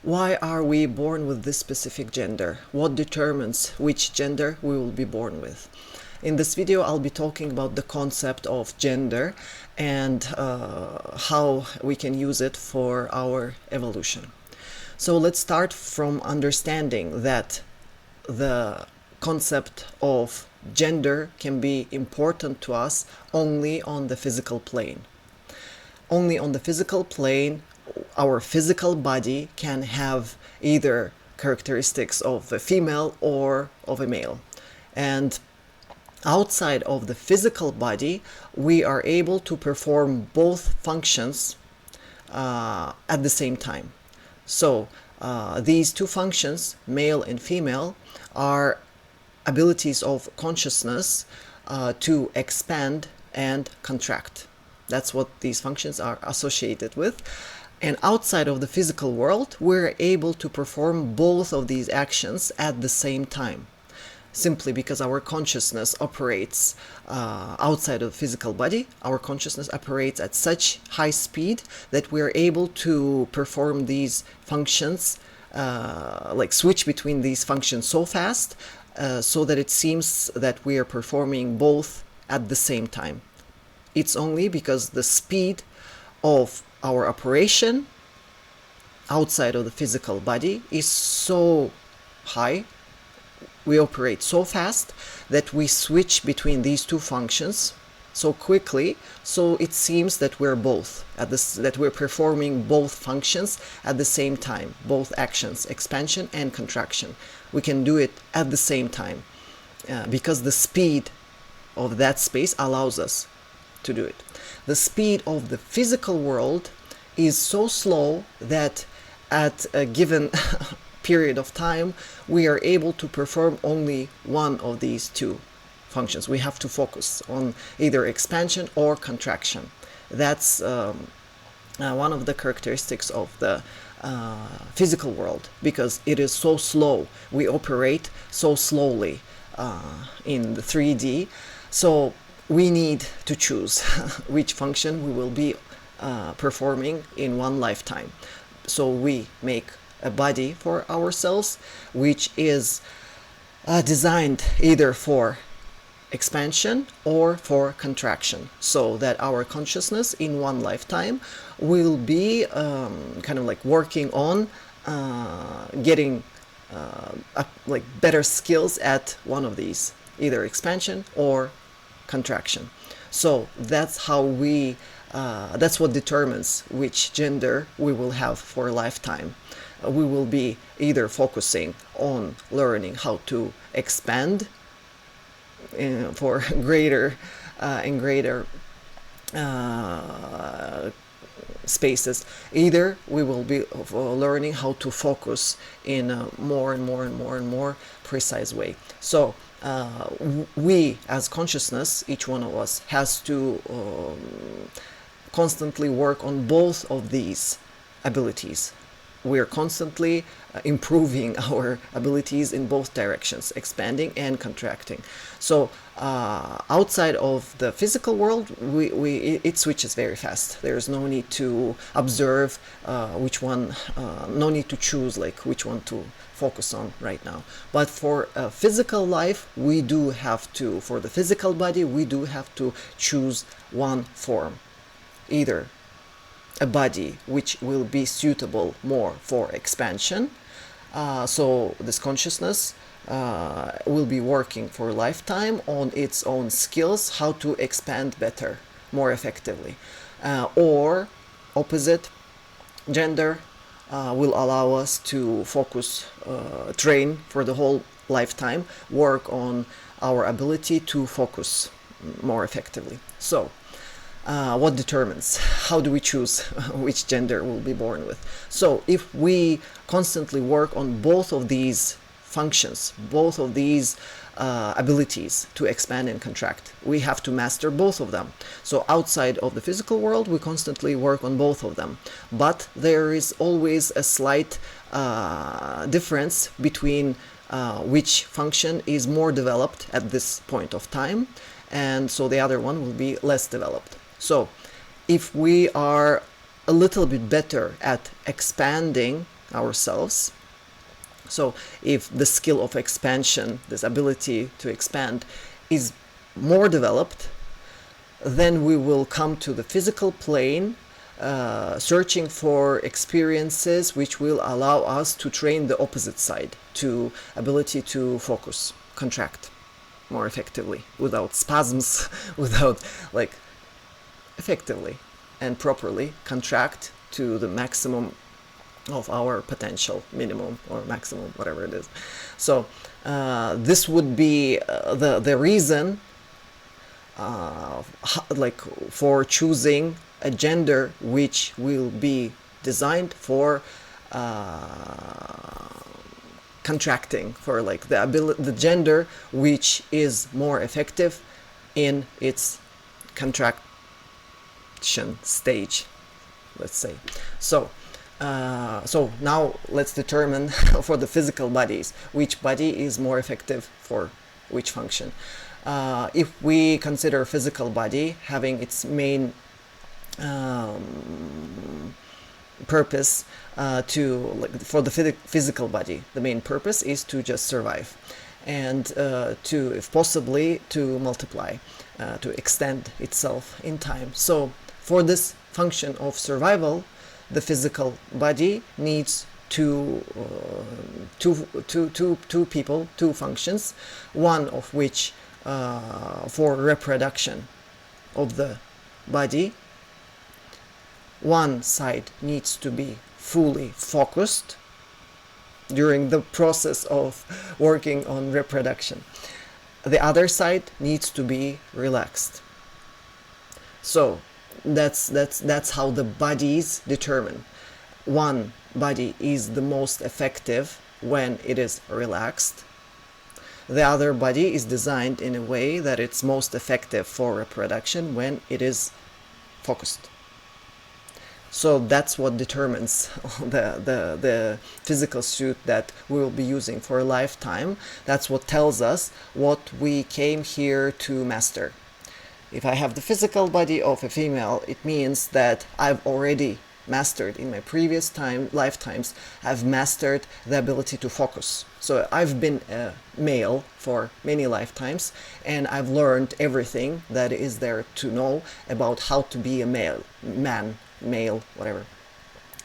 Why are we born with this specific gender? What determines which gender we will be born with? In this video, I'll be talking about the concept of gender and how we can use it for our evolution. So let's start from understanding that the concept of gender can be important to us only on the physical plane. Only on the physical plane, our physical body can have either characteristics of a female or of a male. And outside of the physical body, we are able to perform both functions at the same time. So these two functions, male and female, are abilities of consciousness to expand and contract. That's what these functions are associated with. And outside of the physical world, we're able to perform both of these actions at the same time, simply because our consciousness operates outside of the physical body. Our consciousness operates at such high speed that we're able to perform these functions, like switch between these functions so fast, so that it seems that we are performing both at the same time. It's only because the speed of our operation outside of the physical body is so high, we operate so fast that we switch between these two functions so quickly, so it seems that we're both that we're performing both functions at the same time, both actions, expansion and contraction. We can do it at the same time because the speed of that space allows us to do it. The speed of the physical world is so slow that at a given period of time we are able to perform only one of these two functions. We have to focus on either expansion or contraction. That's one of the characteristics of the physical world, because it is so slow. We operate so slowly in the 3D. So we need to choose which function we will be performing in one lifetime. So we make a body for ourselves, which is designed either for expansion or for contraction, so that our consciousness in one lifetime will be kind of like working on getting like better skills at one of these, either expansion or contraction. So that's how we that's what determines which gender we will have for a lifetime. We will be either focusing on learning how to expand for greater and greater spaces. Either we will be learning how to focus in a more and more and more and more precise way. So we as consciousness, each one of us has to constantly work on both of these abilities. We're constantly improving our abilities in both directions, expanding and contracting. So outside of the physical world, it switches very fast. There's no need to observe which one, no need to choose like which one to focus on right now. But for physical life, we do have to, for the physical body, we do have to choose one form, either a body which will be suitable more for expansion. So this consciousness will be working for a lifetime on its own skills, how to expand better, more effectively. Or opposite gender will allow us to focus, train for the whole lifetime, work on our ability to focus more effectively. So what determines? How do we choose which gender we'll be born with? So if we constantly work on both of these functions, both of these abilities to expand and contract, we have to master both of them. So outside of the physical world, we constantly work on both of them. But there is always a slight difference between which function is more developed at this point of time, and so the other one will be less developed. So if we are a little bit better at expanding ourselves. So if the skill of expansion, this ability to expand, is more developed, then we will come to the physical plane, searching for experiences which will allow us to train the opposite side, to ability to focus, contract more effectively, without spasms, without, like, effectively and properly contract to the maximum of our potential, minimum or maximum, whatever it is. So this would be the reason, like, for choosing a gender which will be designed for contracting, for, like, the gender which is more effective in its contraction stage, let's say. So now let's determine for the physical bodies which body is more effective for which function. If we consider physical body having its main purpose for the physical body, the main purpose is to just survive, and to, if possibly, to multiply, to extend itself in time. So for this function of survival, the physical body needs two functions, one of which for reproduction of the body. One side needs to be fully focused during the process of working on reproduction. The other side needs to be relaxed. So that's how the bodies determine. One body is the most effective when it is relaxed. The other body is designed in a way that it's most effective for reproduction when it is focused. So that's what determines the physical suit that we will be using for a lifetime. That's what tells us what we came here to master. If I have the physical body of a female, it means that I've already mastered in my previous lifetimes, I've mastered the ability to focus. So I've been a male for many lifetimes, and I've learned everything that is there to know about how to be a male, whatever.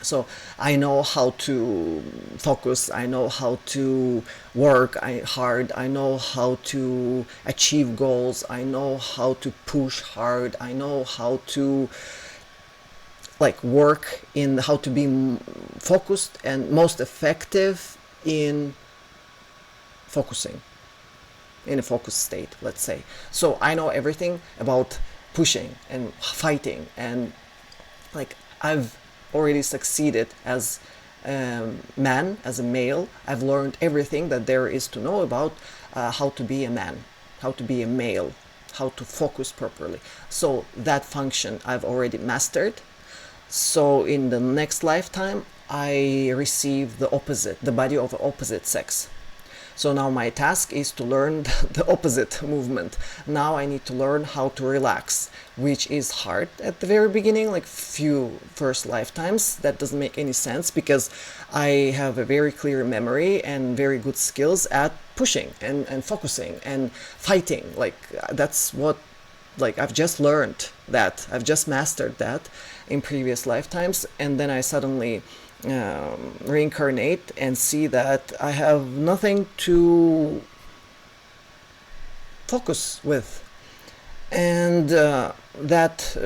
So I know how to focus, I know how to work hard, I know how to achieve goals, I know how to push hard, I know how to, like, work in how to be focused and most effective in focusing, in a focused state, let's say. So I know everything about pushing and fighting, and, like, I've already succeeded as a man, as a male. I've learned everything that there is to know about how to be a man, how to be a male, how to focus properly. So that function I've already mastered. So in the next lifetime, I receive the opposite, the body of the opposite sex. So now my task is to learn the opposite movement. Now I need to learn how to relax, which is hard at the very beginning, like few first lifetimes. That doesn't make any sense because I have a very clear memory and very good skills at pushing and focusing and fighting. Like, that's what, like, I've just learned that. I've just mastered that in previous lifetimes, and then I suddenly reincarnate and see that I have nothing to focus with, and that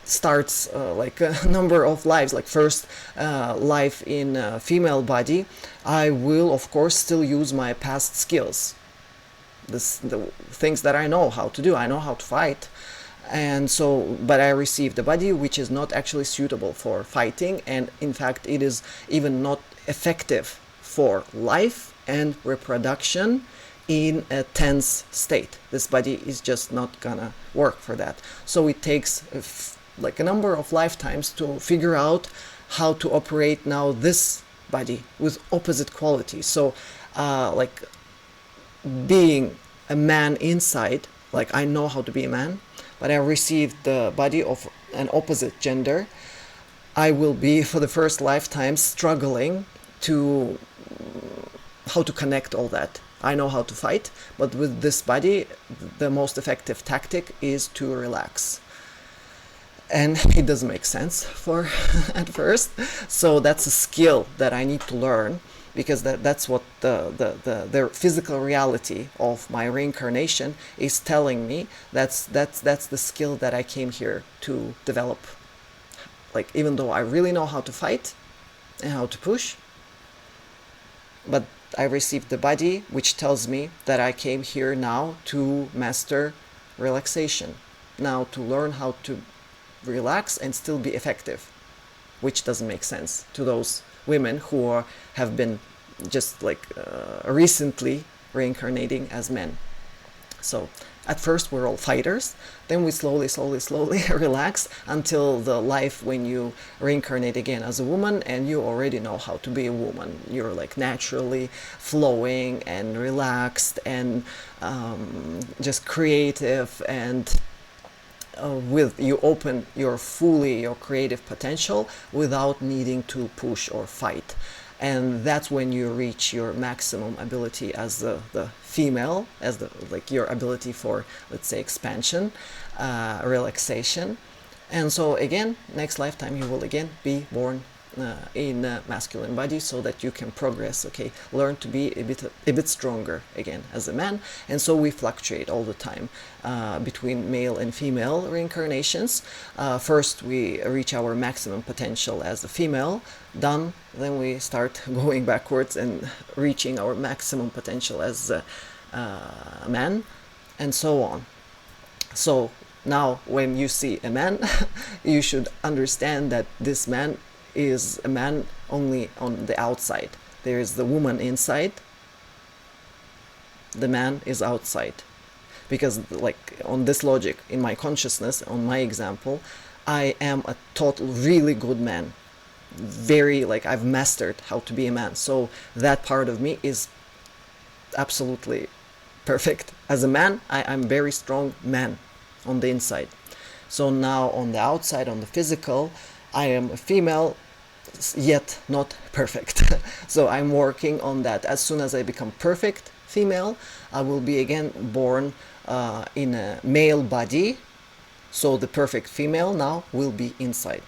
starts like a number of lives. Like, first life in a female body, I will of course still use my past skills, the things that I know how to do. I know how to fight, and so, but I received a body which is not actually suitable for fighting, and in fact it is even not effective for life and reproduction in a tense state. This body is just not gonna work for that. So it takes like a number of lifetimes to figure out how to operate now this body with opposite qualities. So like, being a man inside, like, I know how to be a man, but I received the body of an opposite gender. I will be, for the first lifetime, struggling to how to connect all that. I know how to fight, but with this body, the most effective tactic is to relax. And it doesn't make sense for at first. So that's a skill that I need to learn, because that's what the physical reality of my reincarnation is telling me. That's the skill that I came here to develop. Like, even though I really know how to fight and how to push, but I received the body which tells me that I came here now to master relaxation, now to learn how to relax and still be effective, which doesn't make sense to those women who have been just like recently reincarnating as men. So at first we're all fighters, then we slowly relax until the life when you reincarnate again as a woman and you already know how to be a woman. You're like naturally flowing and relaxed and just creative, and with you open your creative potential without needing to push or fight. And that's when you reach your maximum ability as the female, as your ability for, let's say, expansion, relaxation. And so again, next lifetime you will again be born in a masculine body, so that you can progress, okay, learn to be a bit stronger again as a man. And so we fluctuate all the time between male and female reincarnations. First we reach our maximum potential as a female, then we start going backwards and reaching our maximum potential as a man, and so on. So now when you see a man, you should understand that this man is a man only on the outside. There is the woman inside, the man is outside. Because like on this logic, in my consciousness, on my example, I am a total really good man. Very, like, I've mastered how to be a man. So that part of me is absolutely perfect. As a man, I'm very strong man on the inside. So now on the outside, on the physical, I am a female, yet not perfect. So I'm working on that. As soon as I become perfect female, I will be again born in a male body. So the perfect female now will be inside.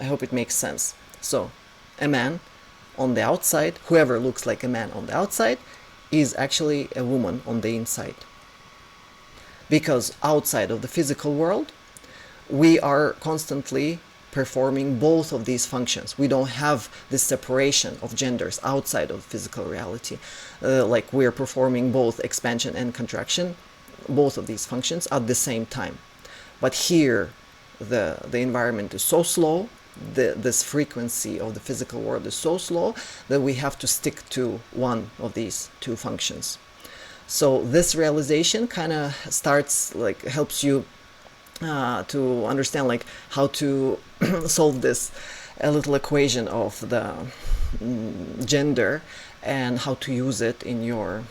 I hope it makes sense. So a man on the outside, whoever looks like a man on the outside, is actually a woman on the inside. Because outside of the physical world, we are constantly performing both of these functions. We don't have this separation of genders outside of physical reality. Like we're performing both expansion and contraction, both of these functions at the same time. But here, the environment is so slow, this frequency of the physical world is so slow that we have to stick to one of these two functions. So this realization kind of starts, like, helps you to understand like how to solve this little equation of the gender and how to use it in your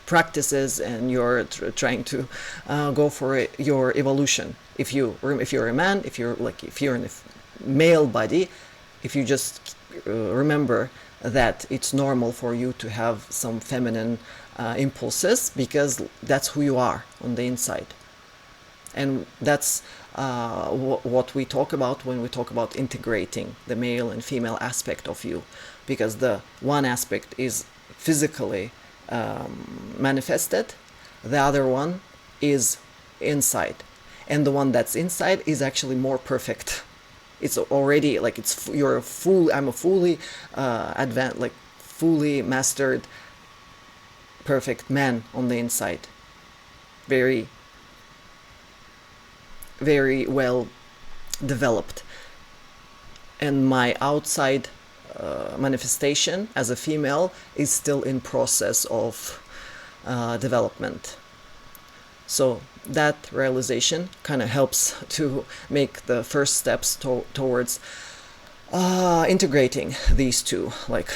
practices, and you're trying to go for your evolution. If you're a man, if you're in a male body, if you just remember that it's normal for you to have some feminine impulses, because that's who you are on the inside. And that's what we talk about when we talk about integrating the male and female aspect of you, because the one aspect is physically manifested, the other one is inside, and the one that's inside is actually more perfect. It's already like I'm a fully advanced, like fully mastered, perfect man on the inside, very very well developed. And my outside manifestation as a female is still in process of development. So that realization kind of helps to make the first steps towards integrating these two, like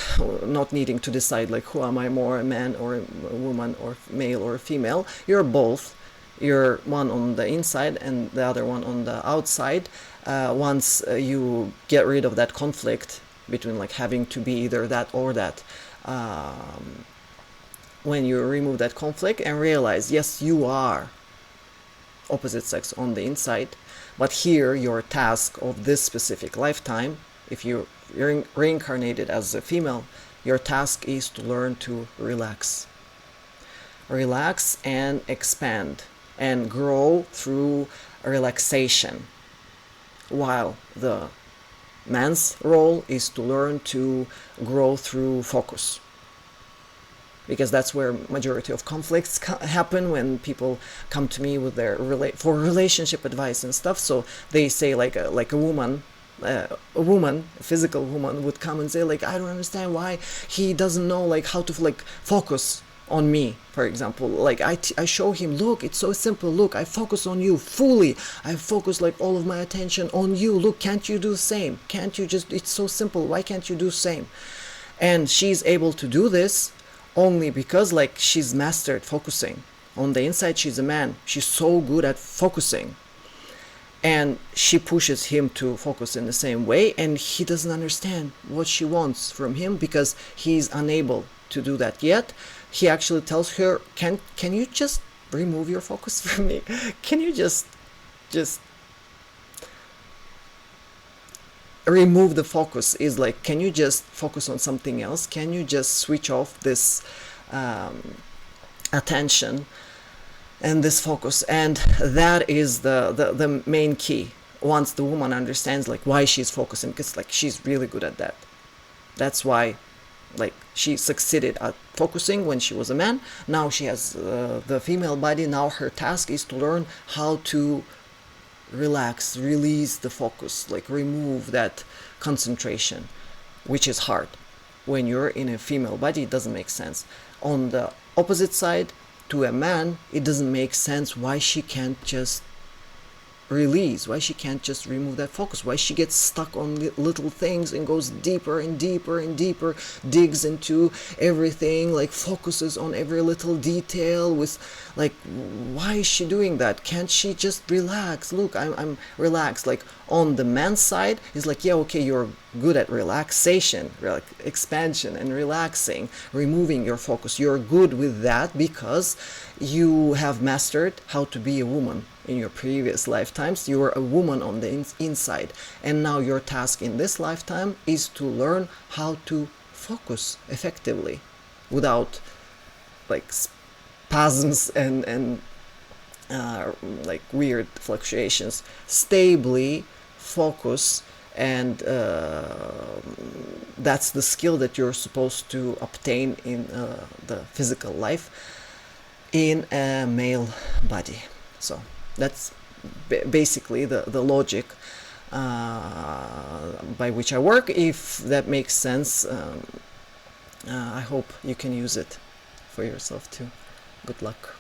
not needing to decide like who am I more, a man or a woman, or male or female. You're both. You're one on the inside and the other one on the outside. Once you get rid of that conflict between like having to be either that or that. When you remove that conflict and realize, yes, you are opposite sex on the inside, but here your task of this specific lifetime, if you're reincarnated as a female, your task is to learn to relax. Relax and expand and grow through relaxation, while the man's role is to learn to grow through focus, because that's where majority of conflicts happen when people come to me with their for relationship advice and stuff. So they say like a woman, a physical woman would come and say like, I don't understand why he doesn't know like how to like focus on me, for example. Like I show him, look, it's so simple, look, I focus on you fully, I focus like all of my attention on you, look, can't you do the same? Can't you just, it's so simple, why can't you do the same? And she's able to do this only because like she's mastered focusing. On the inside she's a man, she's so good at focusing, and she pushes him to focus in the same way, and he doesn't understand what she wants from him because he's unable to do that yet. He actually tells her, can you just remove your focus from me? Can you just remove the focus? Is like, can you just focus on something else? Can you just switch off this attention and this focus? And that is the main key. Once the woman understands like why she's focusing, because like she's really good at that. That's why like she succeeded at focusing when she was a man. Now she has the female body. Now her task is to learn how to relax, release the focus, like remove that concentration, which is hard. When you're in a female body, it doesn't make sense. On the opposite side, to a man, it doesn't make sense why she can't just release, why she can't just remove that focus, why she gets stuck on little things and goes deeper and deeper and deeper, digs into everything, like focuses on every little detail with like, why is she doing that? Can't she just relax? Look, I'm relaxed. Like on the man's side, it's like, yeah, okay, you're good at relaxation, like expansion and relaxing, removing your focus. You're good with that because you have mastered how to be a woman. In your previous lifetimes, you were a woman on the inside, and now your task in this lifetime is to learn how to focus effectively without like spasms and like weird fluctuations. Stably focus, and that's the skill that you're supposed to obtain in the physical life in a male body. So that's basically the logic by which I work. If that makes sense, I hope you can use it for yourself too. Good luck.